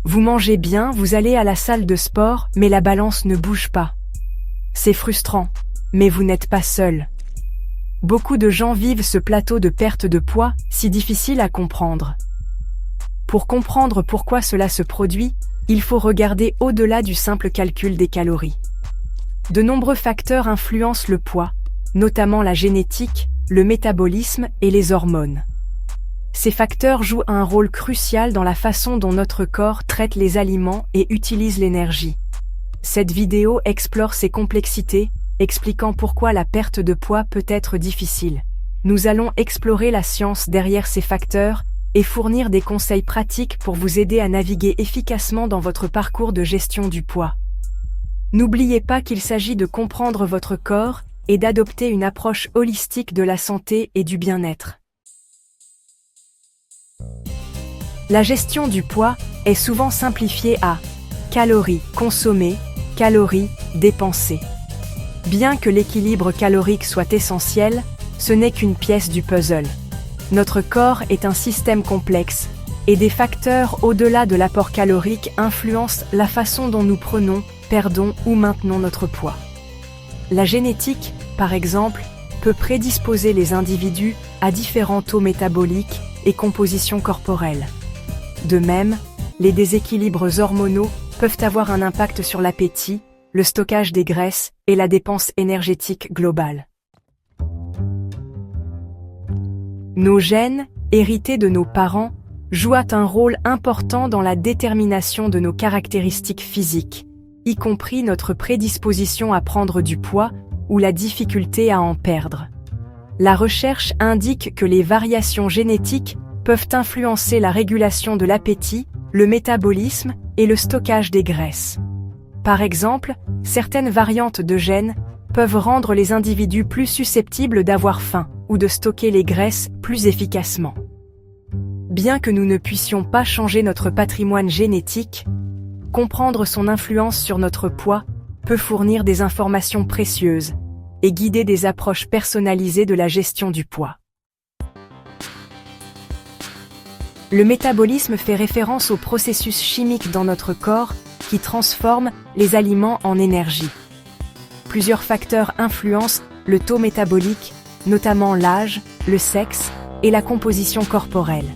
Vous mangez bien, vous allez à la salle de sport, mais la balance ne bouge pas. C'est frustrant, mais vous n'êtes pas seul. Beaucoup de gens vivent ce plateau de perte de poids, si difficile à comprendre. Pour comprendre pourquoi cela se produit, il faut regarder au-delà du simple calcul des calories. De nombreux facteurs influencent le poids, notamment la génétique, le métabolisme et les hormones. Ces facteurs jouent un rôle crucial dans la façon dont notre corps traite les aliments et utilise l'énergie. Cette vidéo explore ces complexités, expliquant pourquoi la perte de poids peut être difficile. Nous allons explorer la science derrière ces facteurs et fournir des conseils pratiques pour vous aider à naviguer efficacement dans votre parcours de gestion du poids. N'oubliez pas qu'il s'agit de comprendre votre corps et d'adopter une approche holistique de la santé et du bien-être. La gestion du poids est souvent simplifiée à calories consommées, calories dépensées. Bien que l'équilibre calorique soit essentiel, ce n'est qu'une pièce du puzzle. Notre corps est un système complexe, et des facteurs au-delà de l'apport calorique influencent la façon dont nous prenons, perdons ou maintenons notre poids. La génétique, par exemple, peut prédisposer les individus à différents taux métaboliques et compositions corporelles. De même, les déséquilibres hormonaux peuvent avoir un impact sur l'appétit, le stockage des graisses et la dépense énergétique globale. Nos gènes, hérités de nos parents, jouent un rôle important dans la détermination de nos caractéristiques physiques, y compris notre prédisposition à prendre du poids ou la difficulté à en perdre. La recherche indique que les variations génétiques peuvent influencer la régulation de l'appétit, le métabolisme et le stockage des graisses. Par exemple, certaines variantes de gènes peuvent rendre les individus plus susceptibles d'avoir faim ou de stocker les graisses plus efficacement. Bien que nous ne puissions pas changer notre patrimoine génétique, comprendre son influence sur notre poids peut fournir des informations précieuses et guider des approches personnalisées de la gestion du poids. Le métabolisme fait référence au processus chimique dans notre corps qui transforme les aliments en énergie. Plusieurs facteurs influencent le taux métabolique, notamment l'âge, le sexe et la composition corporelle.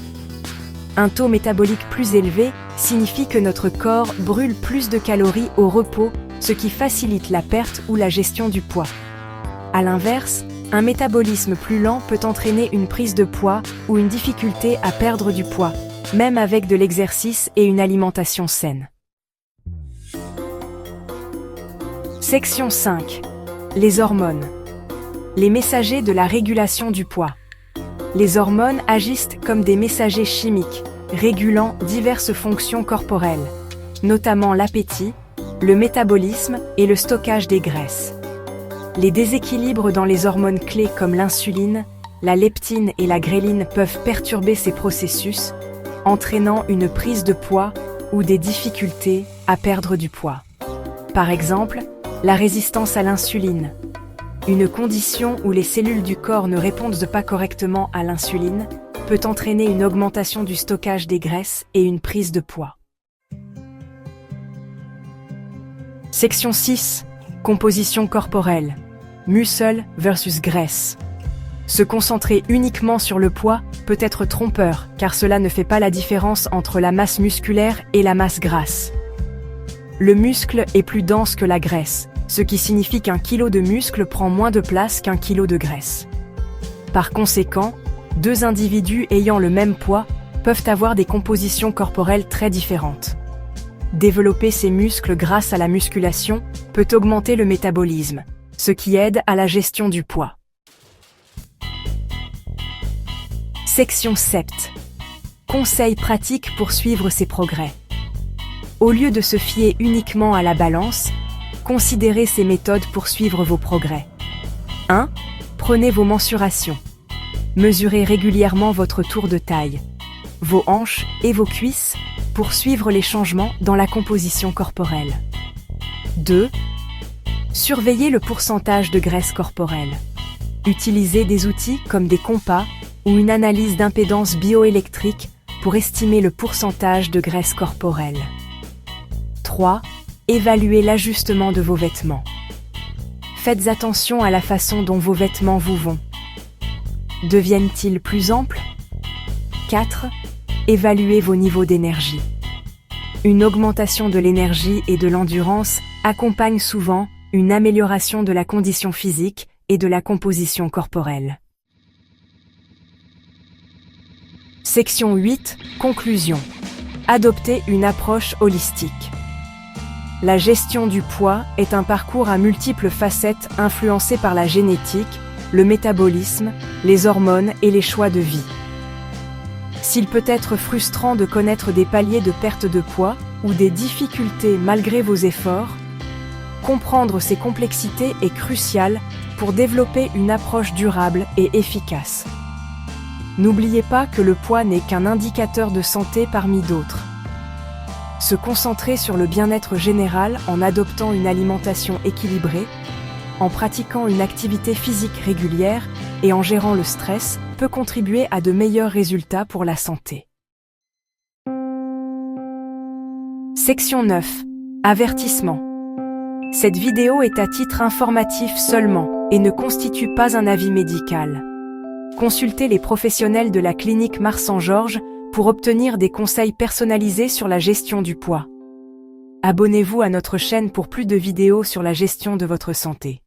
Un taux métabolique plus élevé signifie que notre corps brûle plus de calories au repos, ce qui facilite la perte ou la gestion du poids. À l'inverse, un métabolisme plus lent peut entraîner une prise de poids ou une difficulté à perdre du poids, même avec de l'exercice et une alimentation saine. Section 5. Les hormones. Les messagers de la régulation du poids. Les hormones agissent comme des messagers chimiques, régulant diverses fonctions corporelles, notamment l'appétit, le métabolisme et le stockage des graisses. Les déséquilibres dans les hormones clés comme l'insuline, la leptine et la gréline peuvent perturber ces processus, entraînant une prise de poids ou des difficultés à perdre du poids. Par exemple, la résistance à l'insuline, une condition où les cellules du corps ne répondent pas correctement à l'insuline, peut entraîner une augmentation du stockage des graisses et une prise de poids. Section 6. Composition corporelle. Muscle versus graisse. Se concentrer uniquement sur le poids peut être trompeur, car cela ne fait pas la différence entre la masse musculaire et la masse grasse. Le muscle est plus dense que la graisse, ce qui signifie qu'un kilo de muscle prend moins de place qu'un kilo de graisse. Par conséquent, deux individus ayant le même poids peuvent avoir des compositions corporelles très différentes. Développer ses muscles grâce à la musculation peut augmenter le métabolisme, ce qui aide à la gestion du poids. Section 7. Conseils pratiques pour suivre ses progrès. Au lieu de se fier uniquement à la balance, considérez ces méthodes pour suivre vos progrès. 1. Prenez vos mensurations. Mesurez régulièrement votre tour de taille, vos hanches et vos cuisses pour suivre les changements dans la composition corporelle. 2. Surveillez le pourcentage de graisse corporelle. Utilisez des outils comme des compas ou une analyse d'impédance bioélectrique pour estimer le pourcentage de graisse corporelle. 3. Évaluez l'ajustement de vos vêtements. Faites attention à la façon dont vos vêtements vous vont. Deviennent-ils plus amples? 4. Évaluez vos niveaux d'énergie. Une augmentation de l'énergie et de l'endurance accompagne souvent une amélioration de la condition physique et de la composition corporelle. Section 8. Conclusion. Adoptez une approche holistique. La gestion du poids est un parcours à multiples facettes influencé par la génétique, le métabolisme, les hormones et les choix de vie. S'il peut être frustrant de connaître des paliers de perte de poids ou des difficultés malgré vos efforts, comprendre ces complexités est crucial pour développer une approche durable et efficace. N'oubliez pas que le poids n'est qu'un indicateur de santé parmi d'autres. Se concentrer sur le bien-être général en adoptant une alimentation équilibrée, en pratiquant une activité physique régulière et en gérant le stress peut contribuer à de meilleurs résultats pour la santé. Section 9. Avertissement. Cette vidéo est à titre informatif seulement et ne constitue pas un avis médical. Consultez les professionnels de la clinique Marsan-Georges pour obtenir des conseils personnalisés sur la gestion du poids. Abonnez-vous à notre chaîne pour plus de vidéos sur la gestion de votre santé.